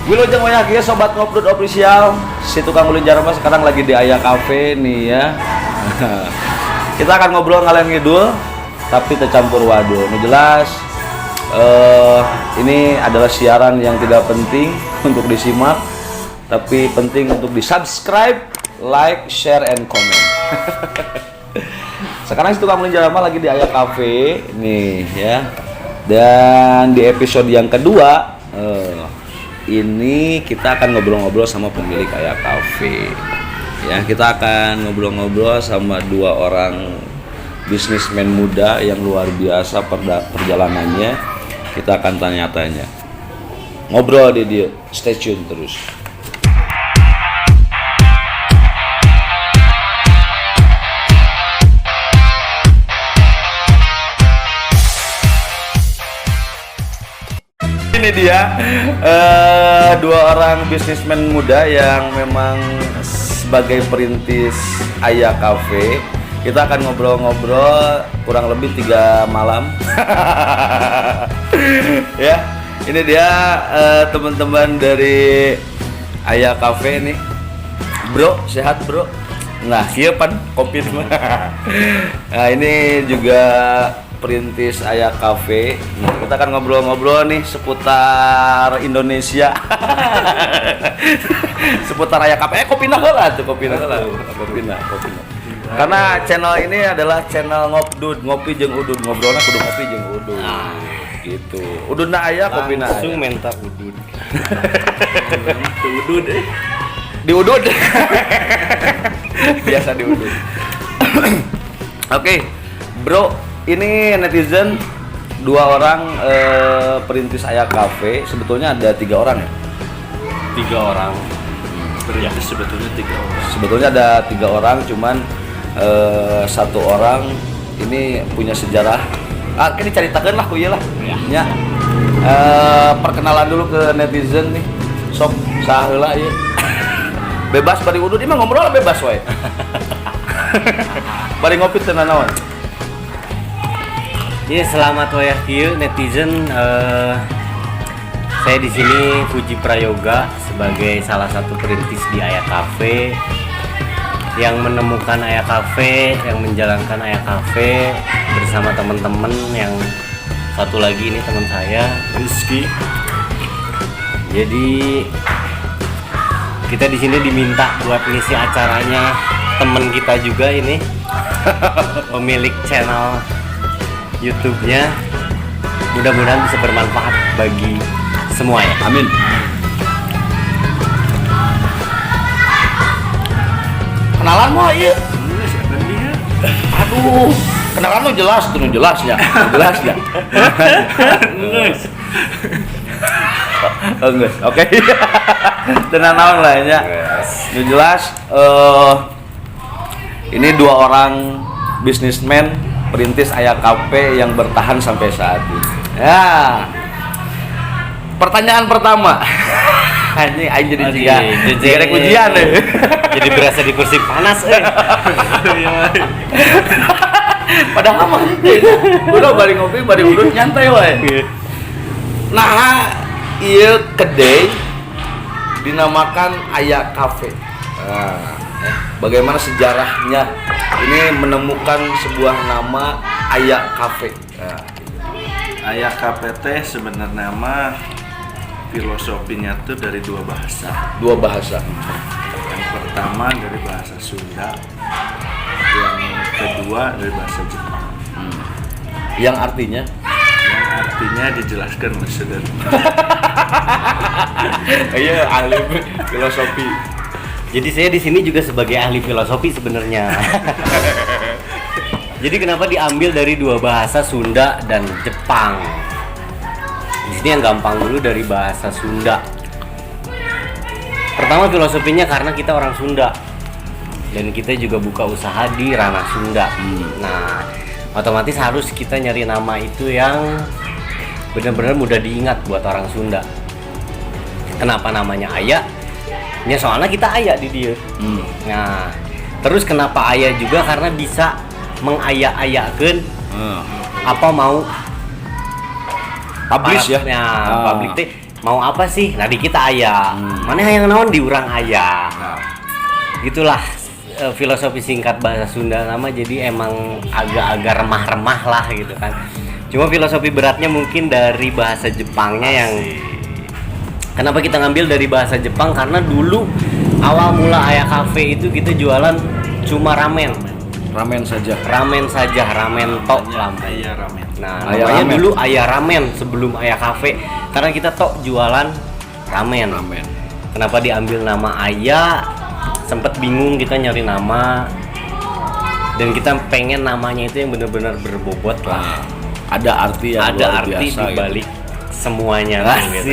Wilujeng wayah kieu sobat Ngopdut official. Si tukang ulin jarama sekarang lagi di Ayah Cafe nih ya. Kita akan ngobrol ngalen ngidul tapi tercampur wadul. Ini jelas ini adalah siaran yang tidak penting untuk disimak, tapi penting untuk di-subscribe, like, share, and comment. Sekarang si tukang ulin jarama lagi di Ayah Cafe nih ya. Dan di episode yang kedua ini kita akan ngobrol-ngobrol sama pemilik Ayah Cafe. Ya, kita akan ngobrol-ngobrol sama dua orang bisnismen muda yang luar biasa perjalanannya. Kita akan tanya-tanya. Ngobrol di dia, stay tune terus. Ini dia dua orang bisnismen muda yang memang sebagai perintis Ayah Cafe. Kita akan ngobrol-ngobrol kurang lebih 3 malam. Ya, ini dia teman-teman dari Ayah Cafe nih. Bro, sehat bro? Nah, iya pan kopi mah. Nah, ini juga perintis Ayah Cafe. Nah, kita akan ngobrol-ngobrol nih seputar Indonesia. Seputar Ayah Cafe. Kopina heula tuh, kopina heula. Kopina. Karena channel ini adalah channel Ngopdut, ngopi jeung udud. Ngobrolna kudu ngopi jeung udud. Gitu. Ududna aya, kopina aya. Langsung menta udud. Udud. Di udud. Biasa di udud. Oke. Bro, ini netizen 2 orang perintis Ayah Cafe. Sebetulnya ada 3 orang ya? 3 orang. Ya, sebetulnya 3 orang. Sebetulnya ada 3 orang, cuman 1 orang ini punya sejarah. Ini caritakeun lah ku ieu lah. Ya. Perkenalan dulu ke netizen nih. Sok saha heula ieu. Bebas bari udud, ini mah ngobrol bebas wae. Bari ngopi teu nanaon. Iya, selamat wayah kieu netizen. Saya di sini Fuji Prayoga sebagai salah satu perintis di Ayah Cafe yang menemukan Ayah Cafe, yang menjalankan Ayah Cafe bersama teman-teman yang satu lagi ini teman saya Rizky. Jadi kita di sini diminta buat ngisi acaranya teman kita juga ini, pemilik channel YouTube-nya. Mudah-mudahan bisa bermanfaat bagi semua ya. Amin. Kenalan mah ieu. Siapa dia? Aduh, kenalan lu jelas tuh, jelasnya. Jelasnya. Enggak. Oke. Tenan naon lah nya. Nu jelas ini 2 orang bisnismen perintis Ayah Cafe yang bertahan sampai saat ini. Ya. Pertanyaan pertama. Ini aing jadi rek ujian deh. Jadi berasa di kursi panas Padahal mah udah bari ngopi, bari udut nyantai wae. Nah, ieu kedai dinamakan Ayah Cafe. Nah, bagaimana sejarahnya ini menemukan sebuah nama Ayah Cafe? Nah. Ayah Cafe teh sebenarnya nama filosofinya tuh dari 2 bahasa. 2 bahasa. Yang pertama dari bahasa Sunda, yang kedua dari bahasa Jepang. Yang artinya? Yang artinya dijelaskan oleh saudara. Iya, ahli filosofi. Jadi saya di sini juga sebagai ahli filosofi sebenarnya. Jadi kenapa diambil dari 2 bahasa Sunda dan Jepang? Di sini yang gampang dulu dari bahasa Sunda. Pertama filosofinya karena kita orang Sunda dan kita juga buka usaha di ranah Sunda. Nah, otomatis harus kita nyari nama itu yang benar-benar mudah diingat buat orang Sunda. Kenapa namanya Ayah? Ya soalnya kita ayah di dia. Nah, terus kenapa ayah juga karena bisa mengayak-ayakkan apa mau publish ya. Publik teh mau apa sih? Nah di kita aya, mana yang naon di urang aya. Nah, Gitulah filosofi singkat bahasa Sunda nama, jadi emang agak-agak remah-remah lah gitu kan. Cuma filosofi beratnya mungkin dari bahasa Jepangnya yang kenapa kita ngambil dari bahasa Jepang, karena dulu awal mula Ayah Cafe itu kita jualan cuma ramen Ramen saja. ramen tok lah. Ayah ramen. Nah, Ayah namanya ramen. dulu Ayah Ramen sebelum Ayah Cafe, karena kita tok jualan ramen. Ramen. Kenapa diambil nama Ayah? Sempet bingung kita nyari nama, dan kita pengen namanya itu yang benar-benar berbobot lah. Ada arti yang Ada luar arti biasa, di balik semuanya Asik. gitu.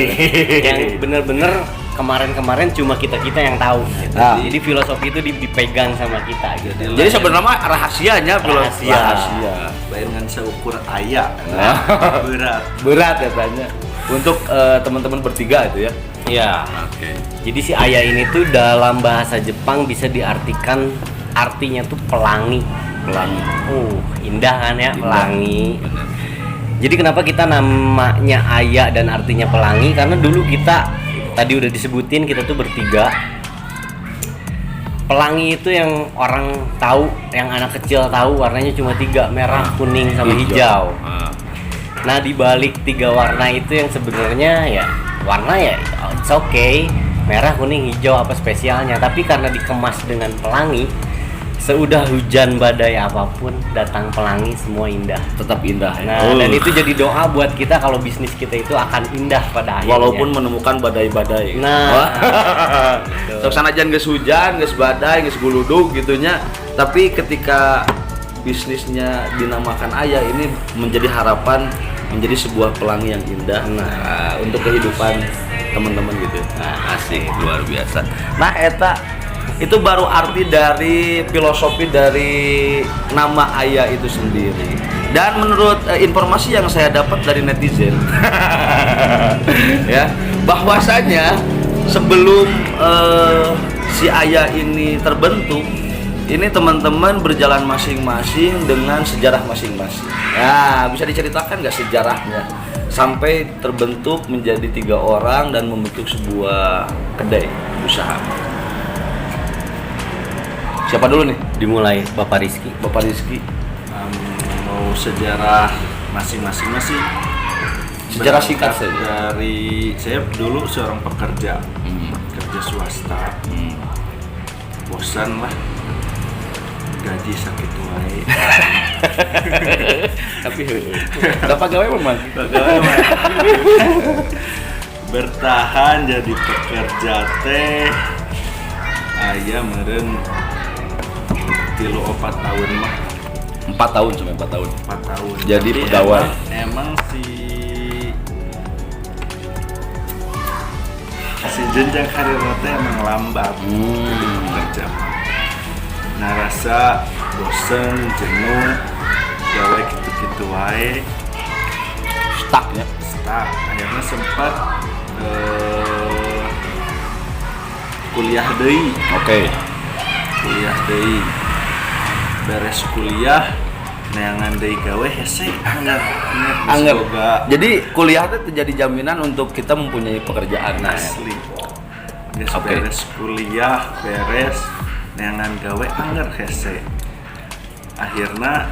Yang benar-benar kemarin-kemarin cuma kita yang tahu. Gitu. Ah. Jadi filosofi itu dipegang sama kita gitu. Jadi sebenarnya rahasianya Rahasia. Dengan seukur ayah. Berat. Berat ya tanya. Untuk teman-teman bertiga itu ya. Iya. Oke. Jadi si ayah ini tuh dalam bahasa Jepang bisa diartikan, artinya tuh pelangi. Pelangi. Indah kan ya, Indah. pelangi. Benar. Jadi kenapa kita namanya ayah dan artinya pelangi? Karena dulu kita tadi udah disebutin kita tuh bertiga. Pelangi itu yang orang tahu, yang anak kecil tahu warnanya cuma 3, merah, kuning, sama hijau. Nah di balik 3 warna itu yang sebenarnya ya warna ya it's okay, merah, kuning, hijau, apa spesialnya. Tapi karena dikemas dengan pelangi, seudah hujan badai apapun datang pelangi semua indah. Tetap indah ya. Nah dan itu jadi doa buat kita kalau bisnis kita itu akan indah pada akhirnya. Walaupun menemukan badai-badai. Nah, Wah. gitu. Sok sanajan geus hujan, geus badai, geus guludug gitunya, tapi ketika bisnisnya dinamakan Ayah, ini menjadi harapan, menjadi sebuah pelangi yang indah untuk kehidupan teman-teman gitu. Nah, asik, luar biasa. Nah, eta itu baru arti dari filosofi dari nama Ayah itu sendiri. Dan menurut informasi yang saya dapat dari netizen, ya, bahwasanya sebelum si Ayah ini terbentuk, ini teman-teman berjalan masing-masing dengan sejarah masing-masing. Ya, bisa diceritakan nggak sejarahnya sampai terbentuk menjadi 3 orang dan membentuk sebuah kedai usaha? Siapa dulu nih? Dimulai Bapak Rizky. Bapak Rizky. Mau sejarah masing-masingnya sih. Sejarah singkat berangkat saja. Dari saya dulu seorang pekerja, kerja swasta. Bosan lah, gaji sakit wae. Tapi dapat gawe memang. Bertahan jadi pekerja teh aya meureun 3-4 tahun mah. 4 tahun sampai 4 tahun. 4 tahun. Jadi Tapi pegawai. Emang si jenjang karir teh emang lambat. Jadi pekerja mah. Nah rasa bosen, jenuh, gawe gitu-gitu wae, Stuck ya. stuck. Akhirnya sempat kuliah deui. Oke. Kuliah deui. Beres kuliah neangan deui gawe hese anggar Angger. boga Jadi kuliah itu jadi jaminan untuk kita mempunyai pekerjaan. Nah, asli. Geus Oke. beres kuliah, beres neangan gawe anggar hese. Akhirna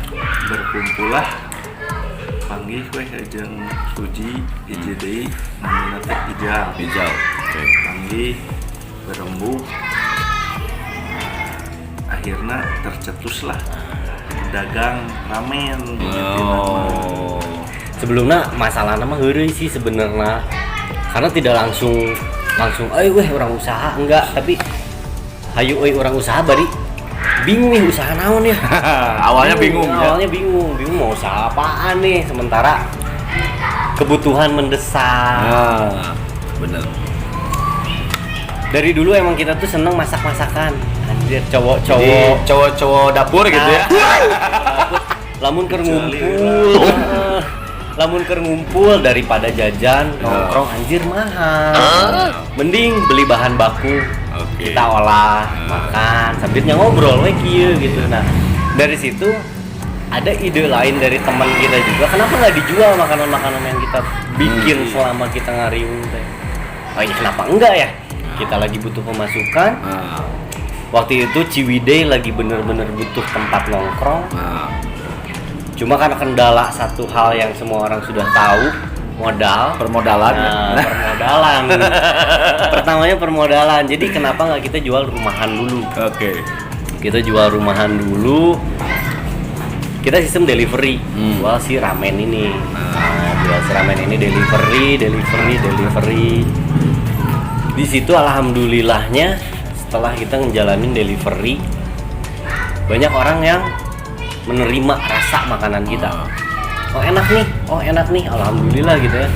berkumpullah panggih we jeung Suji hiji deui namina teh Ijal. hijau. Oke. Panggih berembuk. Akhirnya tercetuslah dagang ramen gitu. Oh. Sebelumnya masalahnya mah heureuy sih sebenarnya, karena tidak langsung weh orang usaha enggak, tapi hayu orang usaha bari bingung nih usaha naon ya. Awalnya bingung ya. Awalnya bingung mau usaha apaan nih, sementara kebutuhan mendesak. Nah, bener. Dari dulu emang kita tuh seneng masak-masakan. Anjir, Jadi cowok-cowok cowok-cowok dapur gitu ya. lamun keur Kecuali ngumpul. Lamun keur ngumpul daripada jajan nongkrong anjir mahal. Mending beli bahan baku. Oke. Kita olah, makan, sambilnya ngobrol we kieu gitu. Nah, dari situ ada ide lain dari teman kita juga, kenapa nggak dijual makanan-makanan yang kita bikin selama kita ngariung teh? Oh ini kenapa enggak ya? Kita lagi butuh pemasukan. Waktu itu Ciwidey lagi bener-bener butuh tempat nongkrong. Cuma karena kendala satu hal yang semua orang sudah tahu, permodalan. Pertamanya permodalan. Jadi kenapa nggak kita jual rumahan dulu? Oke. Kita jual rumahan dulu. Kita sistem delivery, jual si ramen ini. Jual si ramen ini delivery. Di situ alhamdulillahnya setelah kita ngejalanin delivery, banyak orang yang menerima rasa makanan kita. Oh enak nih, alhamdulillah gitu ya.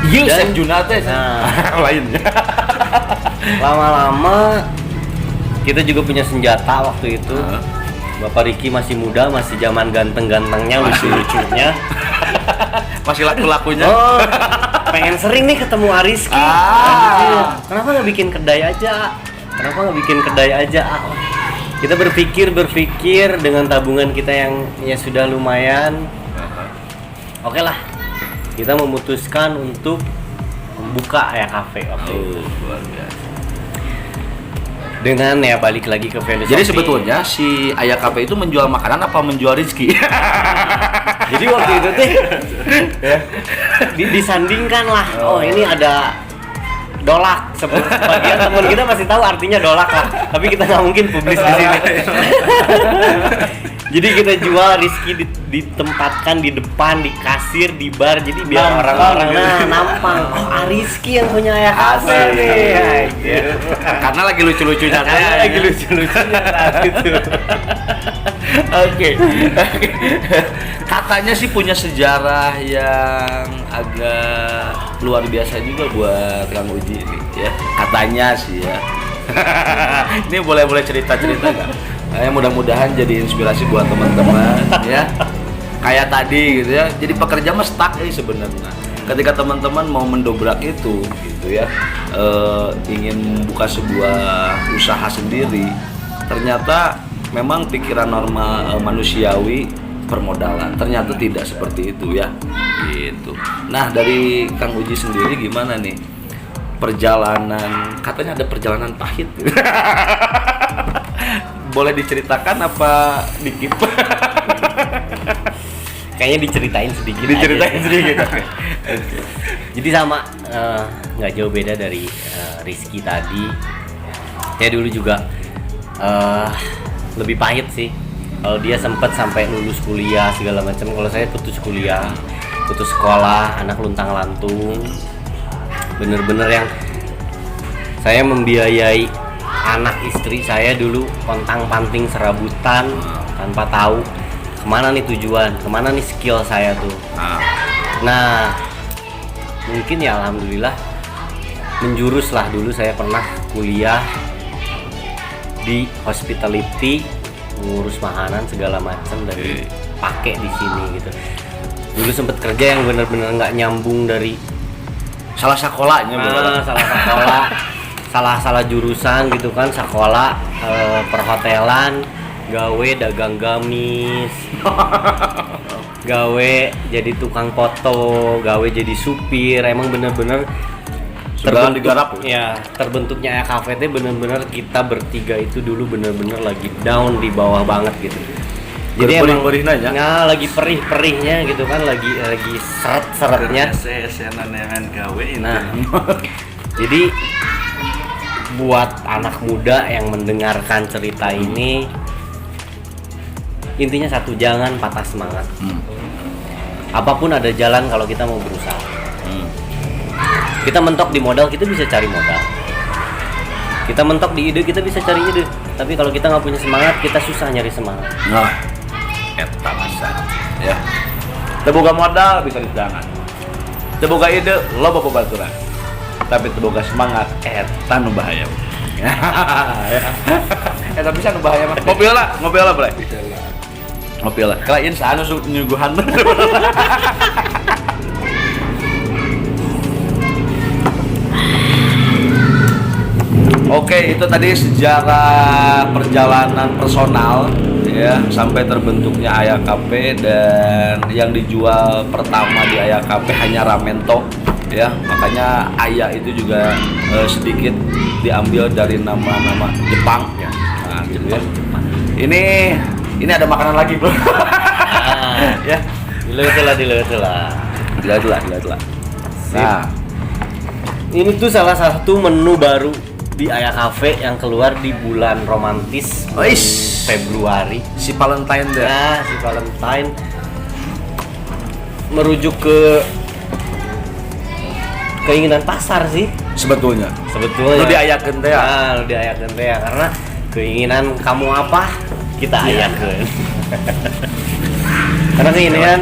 Iya, Dan- Chef Junate lainnya. Lama-lama kita juga punya senjata waktu itu. Bapak Riki masih muda, masih zaman ganteng-gantengnya, lucu-lucunya. Masih laku-lakunya. Oh, pengen sering nih ketemu Ariski. Anjir, kenapa nggak bikin kedai aja? Oh, kita berpikir dengan tabungan kita yang ya sudah lumayan. Oke lah, kita memutuskan untuk membuka ya kafe waktu itu. Luar biasa. Dengan ya balik lagi ke filosofi. Jadi sebetulnya si Ayah Cafe itu menjual makanan apa menjual rezeki? Jadi waktu itu teh disandingkan lah. Oh ini ada dolak. Sebagian teman kita masih tahu artinya dolak lah. Tapi kita nggak mungkin publis di sini. Jadi kita jual Rizky ditempatkan di depan, di kasir, di bar. Jadi biar orang-orang nampang. Oh Rizky yang punya Ayah Cafe nih. Karena lagi lucu-lucunya Lagi lucu-lucunya saat itu. Oke. Katanya sih punya sejarah yang agak luar biasa juga buat Kang Uji ini ya. Katanya sih ya. Ini boleh cerita-cerita nggak? Mudah-mudahan jadi inspirasi buat teman-teman ya. Kayak tadi gitu ya. Jadi pekerja mah stuck sebenarnya. Ketika teman-teman mau mendobrak itu gitu ya, ingin membuka sebuah usaha sendiri, ternyata memang pikiran normal manusiawi permodalan ternyata tidak seperti itu ya gitu. Nah dari Kang Uji sendiri gimana nih perjalanan, katanya ada perjalanan pahit boleh diceritakan apa dikit? Kayaknya diceritain sedikit. Sedikit. Jadi sama nggak jauh beda dari Rizky tadi. Saya dulu juga lebih pahit sih. Kalau dia sempat sampai lulus kuliah segala macam. Kalau saya putus kuliah, putus sekolah, anak luntang-lantung. Bener-bener yang saya membiayai anak istri saya dulu pontang-panting serabutan tanpa tahu kemana nih tujuan, kemana nih skill saya tuh. Nah, mungkin ya alhamdulillah menjurus lah. Dulu saya pernah kuliah di hospitality, ngurus makanan segala macam dan pakai di sini gitu. Dulu sempet kerja yang benar-benar nggak nyambung dari salah sekolahnya, salah jurusan gitu kan, sekolah perhotelan, gawe dagang gamis, gawe jadi tukang foto, gawe jadi supir. Emang bener-bener sudah digarap ya. Terbentuknya Ayah Cafe teh bener-bener kita bertiga itu dulu bener-bener lagi down di bawah banget gitu. Jadi emang lagi perih-perihnya gitu kan, lagi seret-seretnya. Saya nanyakan gawe itu. Nah, jadi buat anak muda yang mendengarkan cerita ini, intinya satu, jangan patah semangat. Apapun ada jalan kalau kita mau berusaha. Kita mentok di modal, kita bisa cari modal. Kita mentok di ide, kita bisa cari ide. Tapi kalau kita nggak punya semangat, kita susah nyari semangat. Nah, eta masa ya. Teboga modal bisa dijangan. Teboga ide loba babaturan. Tapi teboga semangat eta nu bahaya. Eta bisa nu bahaya mah. Ngopi lah boleh. Ngopi lah. Kalain saanu nyuguhan. Oke, itu tadi sejarah perjalanan personal ya sampai terbentuknya Ayah Cafe, dan yang dijual pertama di Ayah Cafe hanya ramento ya, makanya Ayah itu juga sedikit diambil dari nama-nama Jepang ya. Nah, gitu ya. Ini ada makanan lagi bro. Ya, Dileut lah. Nah, Ini tuh salah satu menu baru di Ayah Cafe yang keluar di bulan romantis bulan Oish. Februari. si Valentine deh. Nah, si Valentine merujuk ke keinginan pasar sih Sebetulnya. sebetulnya. Lu diayakeun teh ya? Nah, lu diayakeun teh ya, karena keinginan kamu apa kita ayakeun. Karena keinginan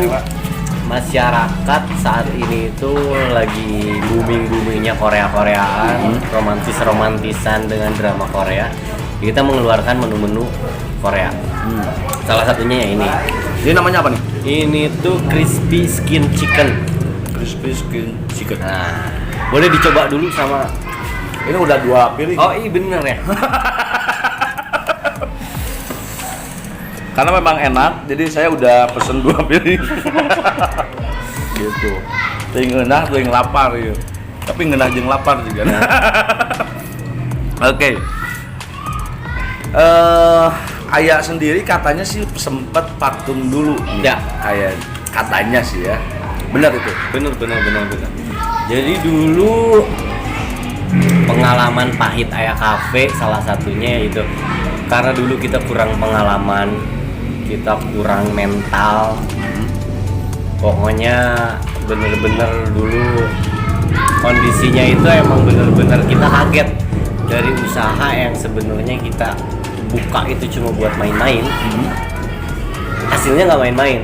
masyarakat saat ini itu lagi booming-boomingnya Korea-Koreaan, romantisan dengan drama Korea. Kita mengeluarkan menu-menu Korea. Salah satunya ya ini. Ini namanya apa nih? Ini tuh crispy skin chicken. Crispy skin chicken. Nah, boleh dicoba dulu sama. Ini udah 2 piring. Oh iya bener ya. Karena memang enak, jadi saya udah pesen 2 piring. Gitu. Ting ngeunah, ting lapar ya. Tapi ngeunah jeung lapar juga. Oke. Ayah sendiri katanya sih sempet patung dulu. Ya. Kayak katanya sih ya. Benar itu. Bener. Jadi dulu pengalaman pahit Ayah Cafe salah satunya itu karena dulu kita kurang pengalaman, kita kurang mental. Pokoknya bener-bener dulu kondisinya itu emang bener-bener kita kaget dari usaha yang sebenarnya kita buka itu cuma buat main-main. Hasilnya nggak main-main.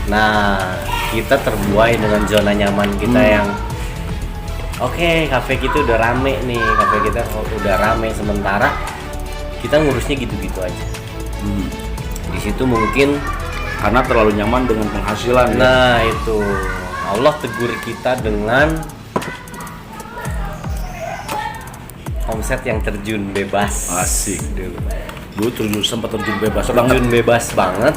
Nah, kita terbuai dengan zona nyaman kita yang oke, kafe kita udah rame nih, kafe kita udah rame, sementara kita ngurusnya gitu-gitu aja. Di situ mungkin Karena terlalu nyaman dengan penghasilan. Ya. nah itu Allah tegur kita dengan omset yang terjun bebas. Asik dulu. Dulu sempat terjun bebas Terjun bebas banget.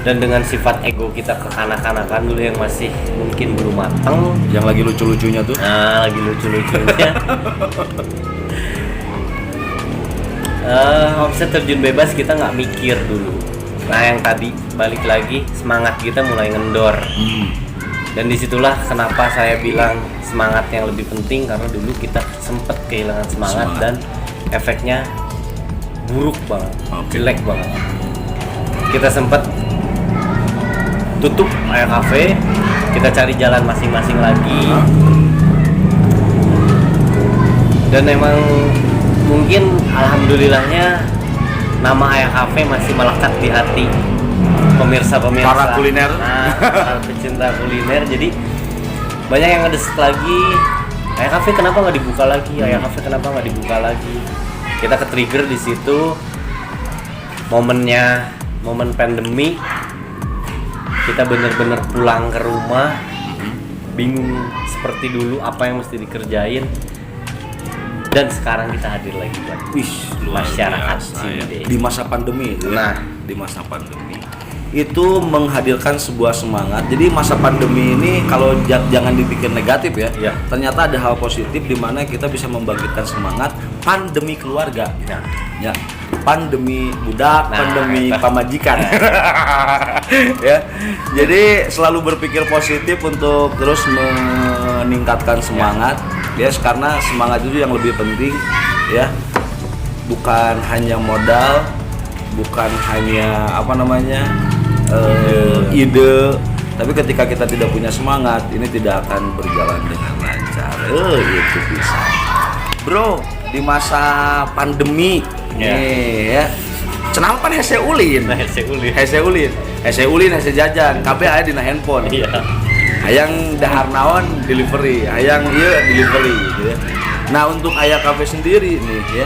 Dan dengan sifat ego kita kekanak-kanakan dulu yang masih mungkin belum matang, yang lagi lucu-lucunya tuh. nah lagi lucu-lucunya. Omset terjun bebas kita nggak mikir dulu. Nah yang tadi balik lagi semangat kita mulai ngendor. Dan disitulah kenapa saya bilang semangat yang lebih penting, karena dulu kita sempet kehilangan semangat. Dan efeknya buruk banget, jelek banget. Kita sempet tutup Ayah Cafe, kita cari jalan masing-masing lagi. Dan emang mungkin alhamdulillahnya nama Ayah Cafe masih melekat di hati pemirsa-pemirsa Para kuliner. para pecinta kuliner. Jadi banyak yang ngedesak lagi, Ayah Cafe kenapa nggak dibuka lagi, Ayah Cafe kenapa nggak dibuka lagi. Kita ke-trigger di situ, momen pandemi. Kita bener-bener pulang ke rumah, bingung seperti dulu apa yang mesti dikerjain. Dan sekarang kita hadir lagi buat masyarakat sini di masa pandemi itu. Nah, di masa pandemi itu menghadirkan sebuah semangat. Jadi masa pandemi ini kalau jangan dipikir negatif ya. Iya. Ternyata ada hal positif di mana kita bisa membangkitkan semangat pandemi keluarga. Ya. Pandemi budak, pandemi pamajikan. Ya. Jadi selalu berpikir positif untuk terus meningkatkan semangat. Ya, karena semangat itu yang lebih penting ya. Bukan hanya modal, bukan hanya ide, tapi ketika kita tidak punya semangat, ini tidak akan berjalan dengan lancar. Itu bisa. Bro, di masa pandemi nih ya. Cenah pan hese ulin, hese jajan, kabeh aya dina handphone. Iya. Hayang dahar naon delivery, hayang ieu delivery gitu ya. Nah, untuk Ayah Cafe sendiri nih ya,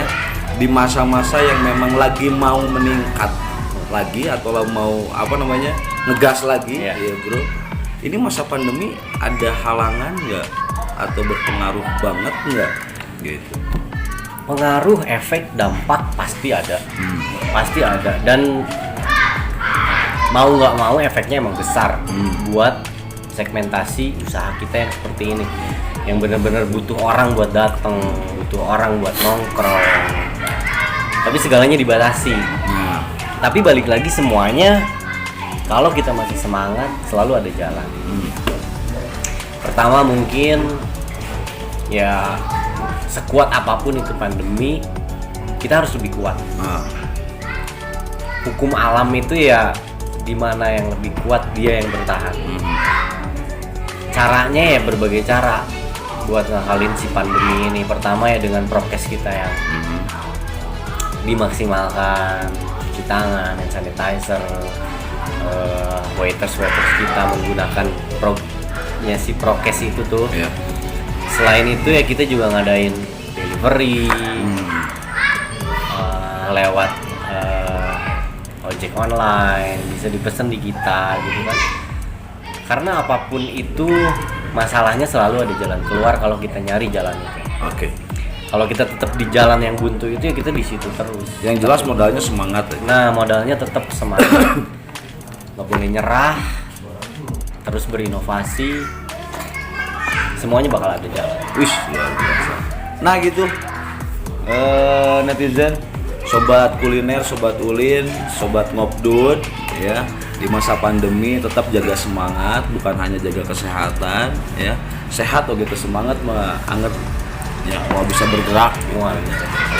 di masa-masa yang memang lagi mau meningkat lagi atau mau ngegas lagi ya bro, ini masa pandemi ada halangan nggak atau berpengaruh banget nggak gitu? pengaruh, efek, dampak pasti ada. Pasti ada, dan mau nggak mau efeknya emang besar buat segmentasi usaha kita yang seperti ini, yang benar-benar butuh orang buat datang, butuh orang buat nongkrong, tapi segalanya dibatasi. Tapi balik lagi semuanya, kalau kita masih semangat selalu ada jalan. Pertama mungkin ya, sekuat apapun itu pandemi, kita harus lebih kuat. Hukum alam itu ya, dimana yang lebih kuat dia yang bertahan. Caranya ya berbagai cara buat ngakalin si pandemi ini. Pertama ya dengan prokes kita yang dimaksimalkan, cuci tangan, hand sanitizer, waiters kita menggunakan si prokes itu tuh. Selain itu ya kita juga ngadain delivery lewat ojek online, bisa dipesan di kita gitu kan. Karena apapun itu masalahnya selalu ada jalan keluar kalau kita nyari jalannya. Oke. Kalau kita tetap di jalan yang buntu itu ya kita di situ terus. Yang jelas modalnya semangat. Nah, modalnya tetap semangat. Nggak boleh nyerah. Terus berinovasi. Semuanya bakal ada jalan. Wih, luar biasa. Nah gitu, netizen, sobat kuliner, sobat ulin, sobat ngobdut, ya, di masa pandemi tetap jaga semangat, bukan hanya jaga kesehatan, ya. Sehat gitu, semangat mah anget, ya, mau bisa bergerak.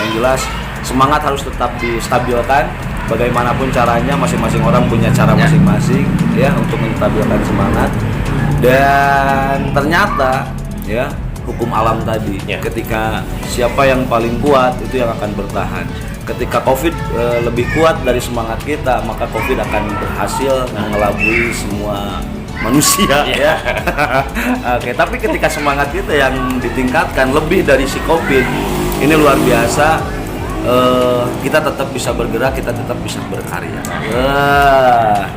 Yang jelas semangat harus tetap distabilkan. Bagaimanapun caranya, masing-masing orang punya cara masing-masing, ya, untuk menstabilkan semangat. Dan ternyata ya, hukum alam tadi, ketika siapa yang paling kuat itu yang akan bertahan. Ketika COVID lebih kuat dari semangat kita, maka COVID akan berhasil mengelabui semua manusia, ya. Oke, tapi ketika semangat kita yang ditingkatkan lebih dari si COVID, ini luar biasa. Kita tetap bisa bergerak, kita tetap bisa berkarya.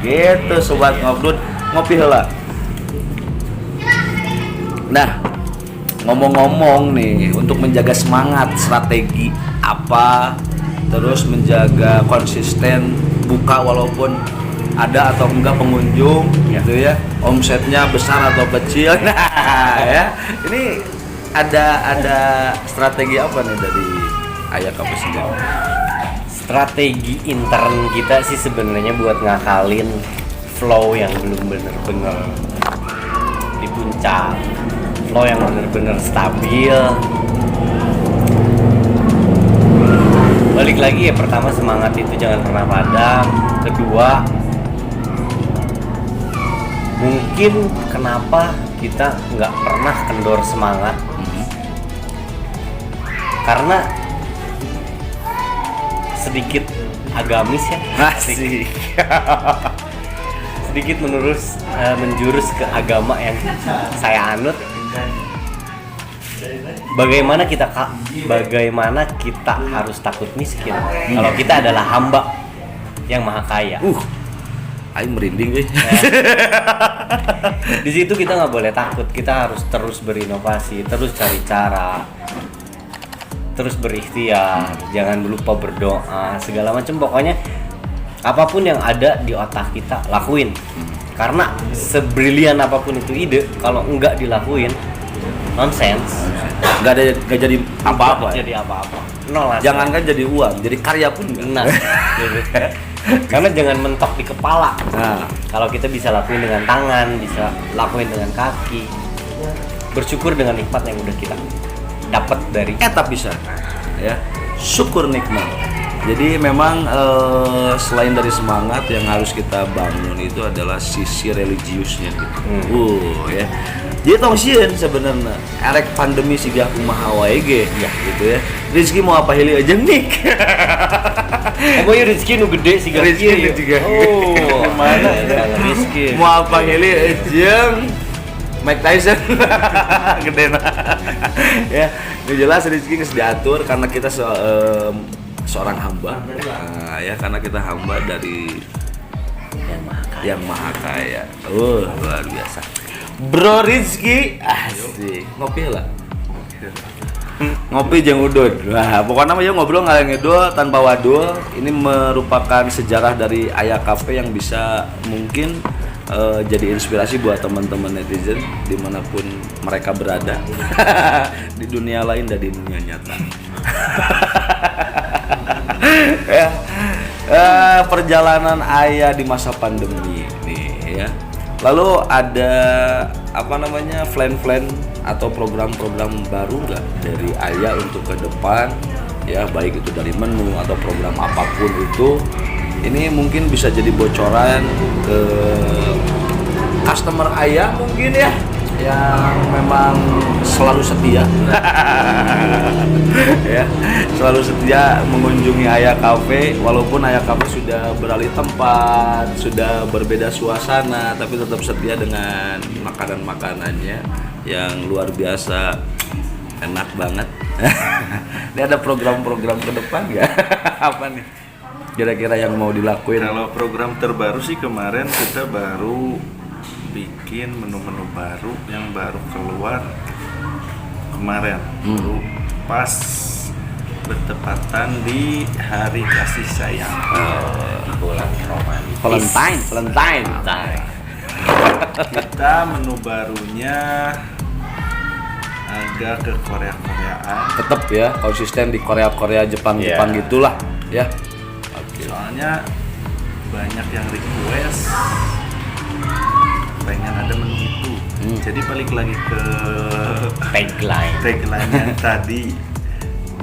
Gitu sobat ngobdut, ngopi heula. Nah, ngomong-ngomong nih, untuk menjaga semangat, strategi apa, terus menjaga konsisten buka walaupun ada atau enggak pengunjung, gitu ya, omsetnya besar atau kecil. Nah, ya, ini ada strategi apa nih dari Ayah Cafe sendiri? Strategi intern kita sih sebenarnya buat ngakalin flow yang belum bener-bener di puncak, flow yang bener-bener stabil. Balik lagi ya, pertama semangat itu jangan pernah padam. Kedua, mungkin kenapa kita nggak pernah kendor semangat, karena sedikit agamis ya, sedikit menjurus ke agama yang saya anut. Bagaimana kita harus takut miskin kalau kita adalah hamba yang maha kaya. Aing merinding nih. Di situ kita nggak boleh takut, kita harus terus berinovasi, terus cari cara, terus berikhtiar, jangan lupa berdoa, segala macam. Pokoknya apapun yang ada di otak kita lakuin. Karena sebrilian apapun itu ide, kalau enggak dilakuin nonsense, nggak jadi apa-apa. Jadi apa-apa. Nol. Jangankan jadi uang, jadi karya pun enggak. Nah, karena jangan mentok di kepala. Nah, kalau kita bisa lakuin dengan tangan, bisa lakuin dengan kaki, bersyukur dengan nikmat yang udah kita dapat dari etap bisa, ya, syukur nikmat. Jadi memang selain dari semangat, yang harus kita bangun itu adalah sisi religiusnya gitu. Ya. Jadi tong sieun sebenarnya erek pandemi siga kumaha wae ge, ya gitu ya. Rezeki mau apa heuli aja nik. Pokoknya rezeki nu gede siga rezeki juga. Oh, mana ya rezeki. Mau apa heuli aja Mike Tyson gede nah. Ya, ini jelas rezeki geus diatur karena kita seorang hamba. Nah, ya, karena kita hamba dari yang maha kaya. Luar biasa. Bro Rizky, asik. Ngopi lah. Ngopi jeung udud. Nah, pokoknya mah ya ngobrol ngaleng ngidul tanpa wadul. Ini merupakan sejarah dari Ayah Cafe yang bisa mungkin jadi inspirasi buat teman-teman netizen dimanapun mereka berada di dunia lain dan di dunia nyata. Ya, perjalanan Ayah di masa pandemi nih ya. Lalu ada plan-plan atau program-program baru nggak dari Ayah untuk ke depan ya, baik itu dari menu atau program apapun itu. Ini mungkin bisa jadi bocoran ke customer Ayah mungkin ya, yang memang selalu setia ya, selalu setia mengunjungi Ayah Cafe walaupun Ayah Cafe sudah beralih tempat, sudah berbeda suasana, tapi tetap setia dengan makanan-makanannya yang luar biasa enak banget. Ini ada program-program ke depan nggak? Apa nih kira-kira yang mau dilakuin? Kalau program terbaru sih kemarin kita baru bikin menu-menu baru yang baru keluar kemarin. Baru pas bertepatan di Hari Kasih Sayang. Bulan romantis. Valentine. Kita menu barunya agak ke Korea-Koreaan. Tetap ya konsisten di Korea, Jepang gitulah ya. Soalnya banyak yang request pengen ada menu itu. Jadi balik lagi ke tagline yang tadi.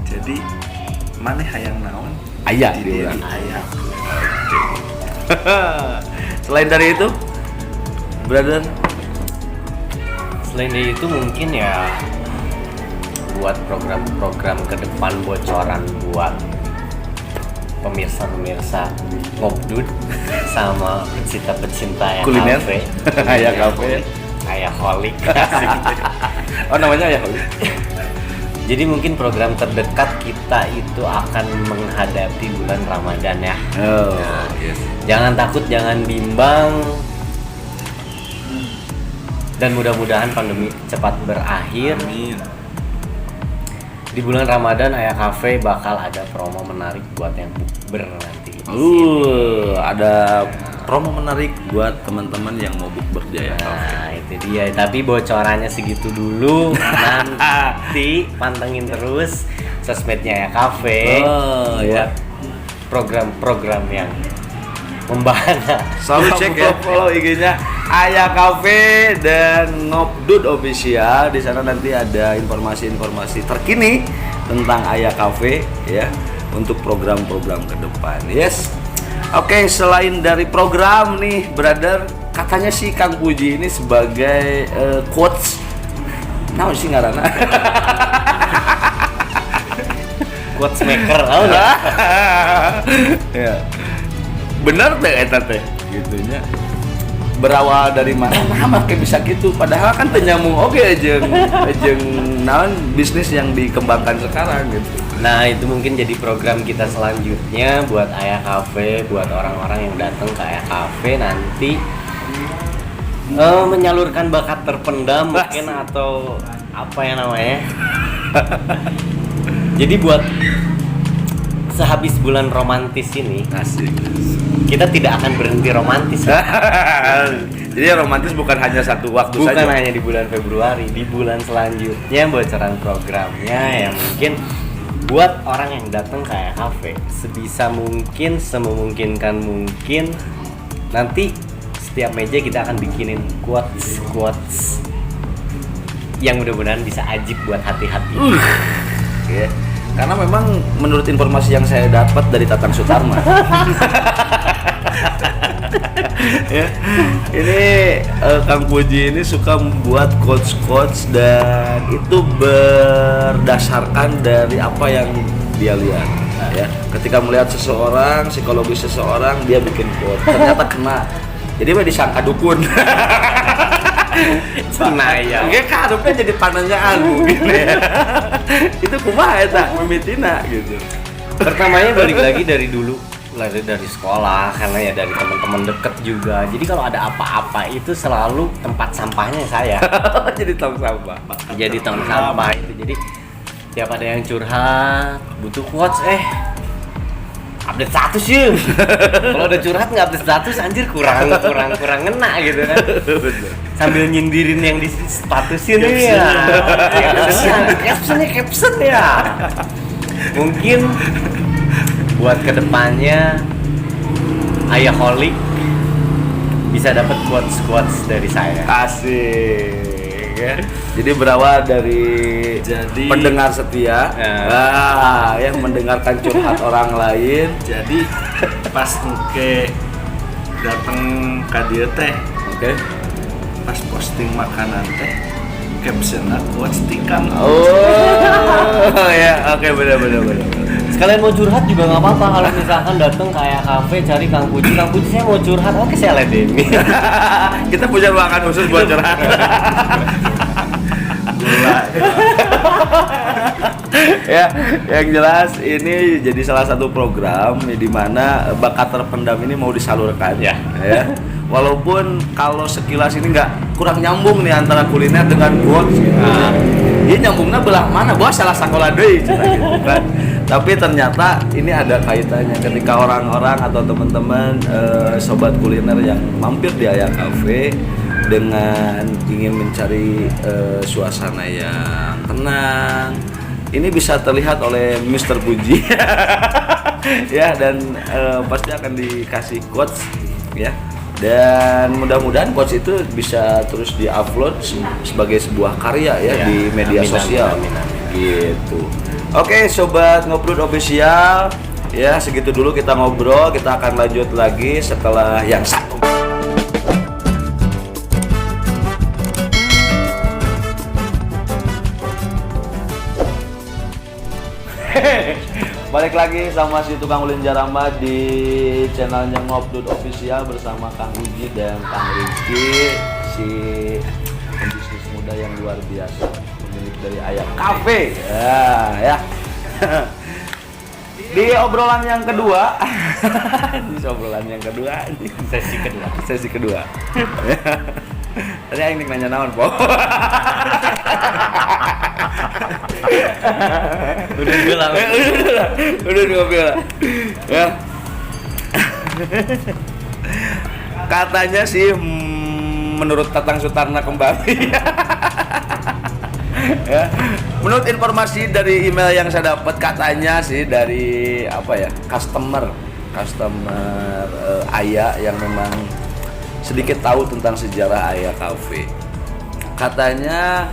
Jadi mana hayang naon? Ayah Jadi diulang. Ayah. Selain dari itu, brother, Selain dari itu mungkin ya buat program-program ke depan bocoran buat pemirsa Ngobdud sama pecinta-pecinta Ayah Kuliner. Cafe. Ayah Cafe. Ayah Holik. Oh namanya Ayah Holik. Jadi mungkin program terdekat kita itu akan menghadapi bulan Ramadan ya. Oh, Nah, yes. Jangan takut, jangan bimbang. Dan mudah-mudahan pandemi cepat berakhir. Amin. Di bulan Ramadan Ayah Cafe bakal ada promo menarik buat yang bukber nanti. Ada promo menarik buat teman-teman yang mau bukber di Ayah Cafe. Nah, itu dia. Tapi bocorannya segitu dulu. Nanti pantengin terus sosmednya Ayah Cafe. Oh, ya. Program-program yang membahana. Selalu cek ya, follow IG-nya Ayah Cafe dan Ngobdud Official. Di sana nanti ada informasi-informasi terkini tentang Ayah Cafe ya, untuk program-program ke depan. Yes. Oke, selain dari program nih, brother, katanya sih Kang Puji ini sebagai coach. Nah, sih ngaranna. Quotes maker, tahu nggak? Ya. Bener teh eta teh gitunya. Berawal dari mana? Nah, kayak bisa gitu. Padahal kan teu nyambung oge jeung naon bisnis yang dikembangkan sekarang gitu. Nah, itu mungkin jadi program kita selanjutnya buat Ayah Cafe, buat orang-orang yang datang ke Ayah Cafe nanti menyalurkan bakat terpendam mungkin atau apa ya namanya. Jadi buat sehabis bulan romantis ini Asik. kita tidak akan berhenti romantis. Jadi romantis bukan hanya satu waktu Bukan saja. hanya di bulan Februari, di bulan selanjutnya bocoran programnya yang mungkin buat orang yang datang ke Ayah Cafe sebisa mungkin, sememungkinkan mungkin nanti setiap meja kita akan bikinin quotes yang mudah-mudahan bisa ajib buat hati-hati. Ya. Karena memang menurut informasi yang saya dapat dari Tatang Sutarma, ya, ini Kang Puji ini suka membuat quotes dan itu berdasarkan dari apa yang dia lihat. Ya, ketika melihat seseorang, psikologi seseorang, dia bikin quote, ternyata kena. Jadi mah disangka dukun. Nah, ya. Oke, karupnya jadi pananyaan gitu ya. Itu kumaha eta mimitina gitu. Pertamanya balik lagi dari dulu, dari sekolah karena ya dari teman-teman deket juga. Jadi kalau ada apa-apa itu selalu tempat sampahnya saya. Jadi tong sampah. Jadi tong sampah itu. Jadi Tiap ada yang curhat, butuh quotes, update status yuk. Kalau udah curhat nggak update status, anjir kurang ngena gitu kan. Sambil nyindirin yang di statusin ya. Caption ya. Mungkin buat kedepannya Ayaholic bisa dapat quotes dari saya. Asik ya. Jadi berawal dari pendengar setia yang mendengarkan curhat orang lain. Jadi pas engke datang ka dieu teh, Oke. pas posting makanan teh captionnya quotes tikam. Oh ya, oke benar. Sekalian mau curhat juga nggak apa-apa kalau misalkan datang kayak kafe cari Kang Puji saya mau curhat, oke saya ladeni. Kita punya ruangan khusus buat curhat. Gula. Ya, yang jelas ini jadi salah satu program di mana bakat terpendam ini mau disalurkan ya. Walaupun kalau sekilas ini nggak kurang nyambung nih antara kuliner dengan quotes gitu. Dia nyambungnya belah mana? Bos salah sekolah deui gitu kan. Tapi ternyata ini ada kaitannya ketika orang-orang atau teman-teman sobat kuliner yang mampir di Ayah Cafe dengan ingin mencari suasana yang tenang. Ini bisa terlihat oleh Mr. Puji. Ya, dan pasti akan dikasih quotes ya. Dan mudah-mudahan quotes itu bisa terus di-upload sebagai sebuah karya ya di media sosial. Amin. Gitu. Oke, sobat Ngobrol official, ya segitu dulu kita ngobrol. Kita akan lanjut lagi setelah yang satu. Balik lagi sama si tukang ulin jaramba di channelnya Ngobdut Official bersama Kang Uji dan Kang Rizky, si pembisnis muda yang luar biasa, pemilik dari Ayah Cafe. Ya. Di obrolan yang kedua, sesi kedua. Tadi yang nanya naon, Po? Udah bilang. Ya. Katanya sih menurut Tatang Sutarna kembali. Ya. Menurut informasi dari email yang saya dapat, katanya sih dari customer Ayah yang memang sedikit tahu tentang sejarah Ayah Cafe. Katanya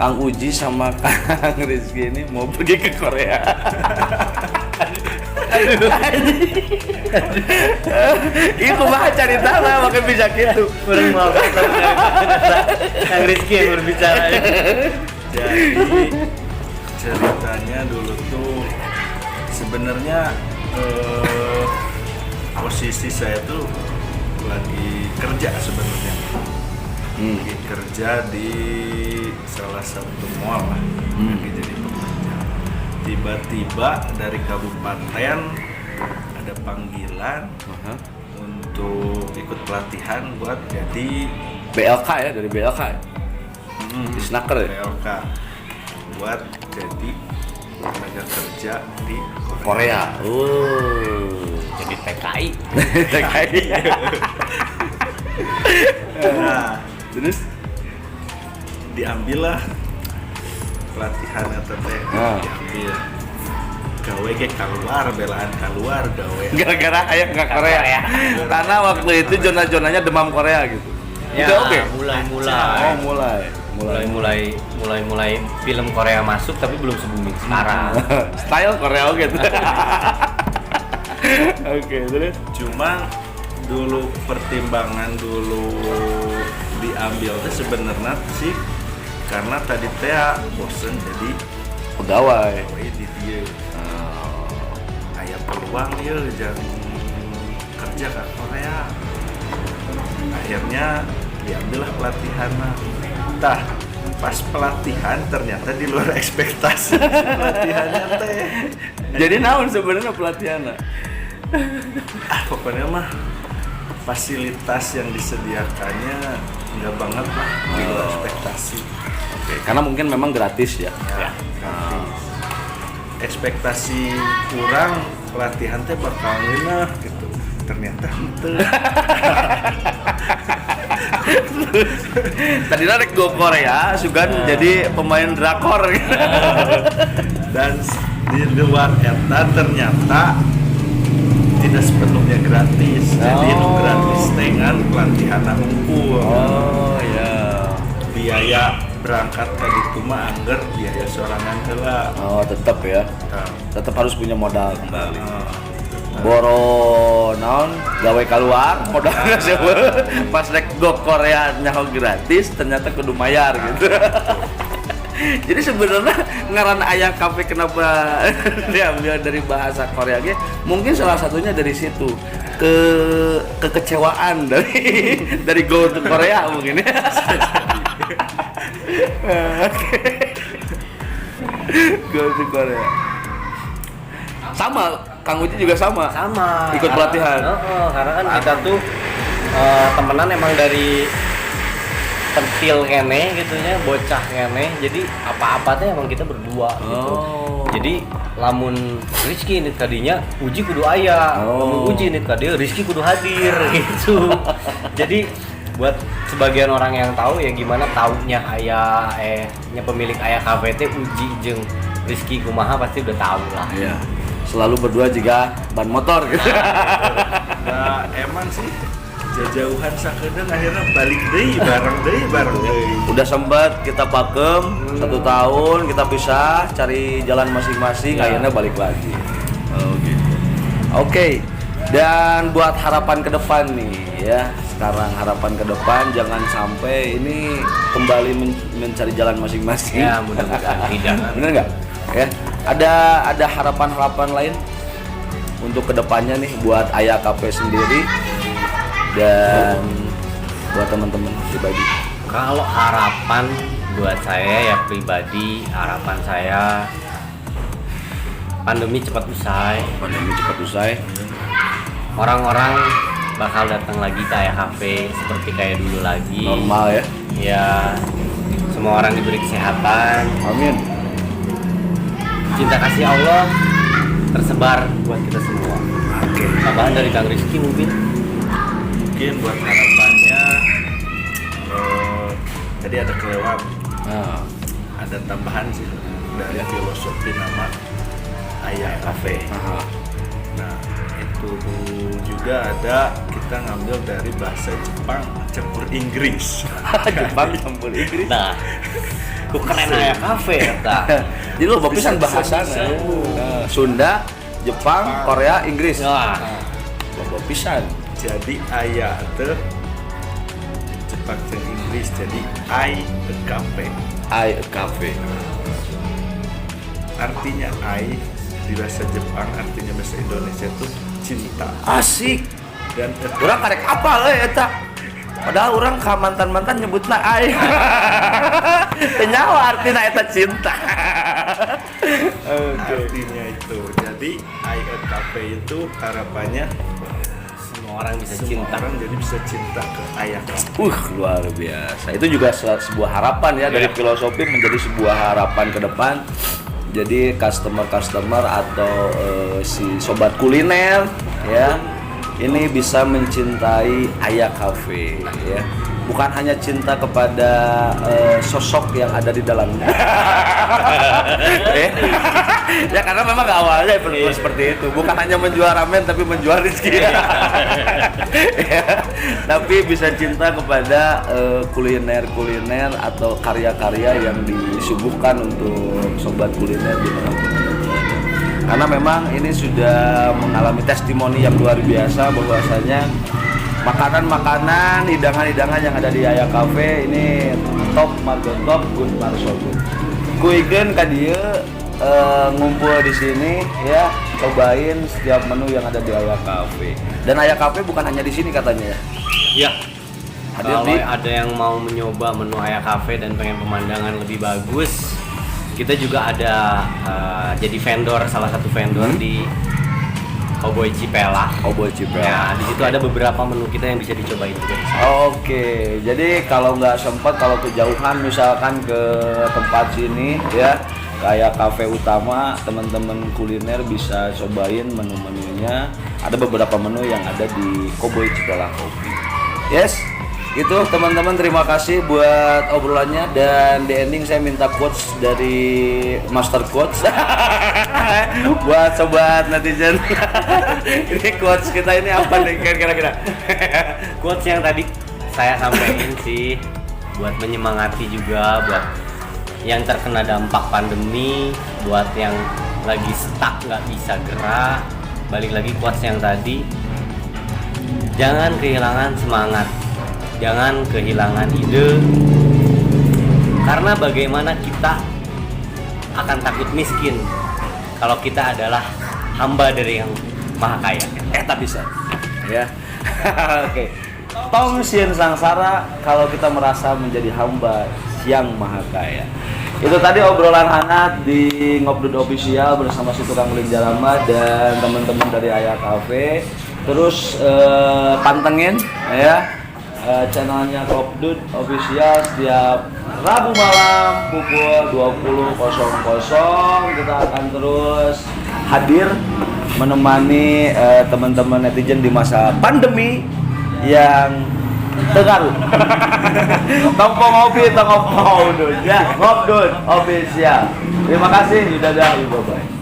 Kang Uji sama Kang Rizky ini mau pergi ke Korea. Iku mah cari tanah makanya bisa gitu. Kurang mau Kang Rizky yang berbicara. Jadi ceritanya dulu tuh sebenarnya posisi saya tuh lagi kerja sebenarnya. Lagi kerja di salah satu mall lah, lagi jadi pekerja. Tiba-tiba dari kabupaten ada panggilan untuk ikut pelatihan buat jadi BLK ya, dari BLK ya? Di Snacker ya? BLK buat jadi tenaga kerja di Korea. Jadi TKI. Nah, Terus diambillah pelatihan atau diambil gawe ke keluar, belaan keluar gawe gara-gara Ayah nggak Korea. Karena waktu itu zona-zonanya demam Korea gitu. Ya, Udah oke. mulai film Korea masuk tapi belum se-booming sekarang. Style Korea gitu. Oke, terus cuma dulu pertimbangan dulu diambil teh sebenarnya sih karena tadi teh bosen jadi pegawai. Di dia aya peluang ya jangan kerja ke Korea. Akhirnya diambillah pelatihan. Tah pas pelatihan ternyata di luar ekspektasi pelatihannya teh. Jadi naon sebenarnya pelatihannya? Pokoknya mah fasilitas yang disediakannya nggak banget lah di luar ekspektasi. Oke, karena mungkin memang gratis ya. Gratis. ekspektasi kurang pelatihan teh bakal ngeunah gitu. Ternyata henteu. Tadi rek go Korea, Sugan jadi pemain drakor. Dan di luar eta ternyata tidak sepenuhnya gratis. Jadi nu gratis dengan pelatihan unggul. Oh ya. Biaya berangkat ke ditu mah angger biaya sorangan heula. Oh tetap ya. Nah, Tetap harus punya modal kembali. nah, Boro naon gawe keluar modalnya seumur pas rek go Korea nyaho gratis ternyata kudu mayar gitu. Jadi sebenarnya ngaran Aya Cafe kenapa diambil dari bahasa Korea ge mungkin salah satunya dari situ kekecewaan dari go to Korea mungkin ya. Go to Korea. Sama Kang Uji juga sama. Ikut pelatihan. Karena kan kita tuh temenan emang dari pentil kene gitunya, bocah kene. Jadi apa-apa teh emang kita berdua gitu. Jadi lamun Rizky ini tadinya Uji kudu aya, lamun Uji ini tadi Rizky kudu hadir gitu. Jadi buat sebagian orang yang tahu ya gimana taunya nya pemilik Aya Cafe teh Uji jeung Rizky kumaha pasti udah tahu lah. Iya. Selalu berdua jika ban motor gitu. nah emang sih jauhan sakedeung akhirnya balik deui bareng deui. Udah sempat kita pakem 1 tahun kita pisah cari jalan masing-masing akhirnya balik lagi. Oh gitu. Oke. Dan buat harapan ke depan nih ya. Sekarang harapan ke depan jangan sampai ini kembali mencari jalan masing-masing. Ya mudah-mudahan tidak. Bener nggak? Ya. Ada harapan-harapan lain untuk kedepannya nih buat Aya Cafe sendiri dan buat teman-teman pribadi. Kalau harapan buat saya ya pribadi, harapan saya pandemi cepat usai. Pandemi cepat usai. Orang-orang bakal datang lagi ke Aya Cafe seperti kayak dulu lagi. Normal ya. Ya, semua orang diberi kesehatan. Amin. Cinta kasih Allah tersebar buat kita semua. Oke. Tambahan dari Kang Rizky mungkin. Mungkin buat harapannya tadi ada kelewat, Nah, ada tambahan sih dari filosofi nama Aya Cafe. Nah itu juga ada kita ngambil dari bahasa Jepang campur Inggris. Jepang campur Inggris. Nah, ku keren Aya Cafe eta. Jadi lo pisan bahasa bisa. Sunda, Jepang, Korea, Inggris. Wah, Loba pisan. Jadi Aya teh Jepang jeung Inggris jadi I a Cafe. Aya Cafe. Artinya I di bahasa Jepang artinya bahasa Indonesia itu cinta. Asik. Dan Urang karek apal eta. Padahal orang ka mantan-mantan nyebutna ai. Teu nyawa artina eta cinta. artinya itu. Jadi I a Cafe itu harapannya semua orang bisa semua cinta. orang jadi bisa cinta ke Aya Cafe. Luar biasa. Itu juga sebuah harapan ya dari filosofi menjadi sebuah harapan ke depan. Jadi customer atau si sobat kuliner ya ini bisa mencintai Aya Cafe ya. Bukan hanya cinta kepada sosok yang ada di dalamnya. Ya karena memang awalnya seperti itu. Bukan hanya menjual ramen tapi menjual rezeki. Ya, tapi bisa cinta kepada kuliner atau karya-karya yang disuguhkan untuk sobat kuliner di tengah-tengah. Karena memang ini sudah mengalami testimoni yang luar biasa bahwasanya makanan-makanan, hidangan-hidangan yang ada di Aya Cafe ini top margo top, good margo good. Kuikeun ka dieu ngumpul di sini ya, cobain setiap menu yang ada di Aya Cafe. Dan Aya Cafe bukan hanya di sini katanya ya. Ya. Hadir Kalau di ada yang mau mencoba menu Aya Cafe dan pengen pemandangan lebih bagus, kita juga ada jadi vendor, salah satu vendor di Cowboy Cipela. Cowboy Cipela. Ya, di situ ada beberapa menu kita yang bisa dicobain juga. Oke, jadi kalau nggak sempat, kalau kejauhan misalkan ke tempat sini ya, kayak kafe utama, teman-teman kuliner bisa cobain menu-menunya. Ada beberapa menu yang ada di Cowboy Cipelah Kopi. Yes, itu teman-teman, terima kasih buat obrolannya, dan di ending saya minta quotes dari Master Quotes buat sobat netizen. Ini quotes kita ini apa nih kira-kira? Quotes yang tadi saya sampaikan sih buat menyemangati juga buat yang terkena dampak pandemi, buat yang lagi stuck nggak bisa gerak. Balik lagi quotes yang tadi, jangan kehilangan semangat, jangan kehilangan ide, karena bagaimana kita akan takut miskin kalau kita adalah hamba dari yang maha kaya. Tak bisa ya. Oke. Tong sieun sangsara kalau kita merasa menjadi hamba yang maha kaya. Itu tadi obrolan hangat di Ngobdut Official bersama si tukang Linjarama dan teman-teman dari Ayah Cafe. Terus pantengin ya channelnya Ngobdut Official setiap Rabu malam pukul 20.00. Kita akan terus hadir menemani teman-teman netizen di masa pandemi yang tergaruh. Tongpo ngopi, tongpo udun ya, Ngobdut Official. Terima kasih, dadah, bye bye.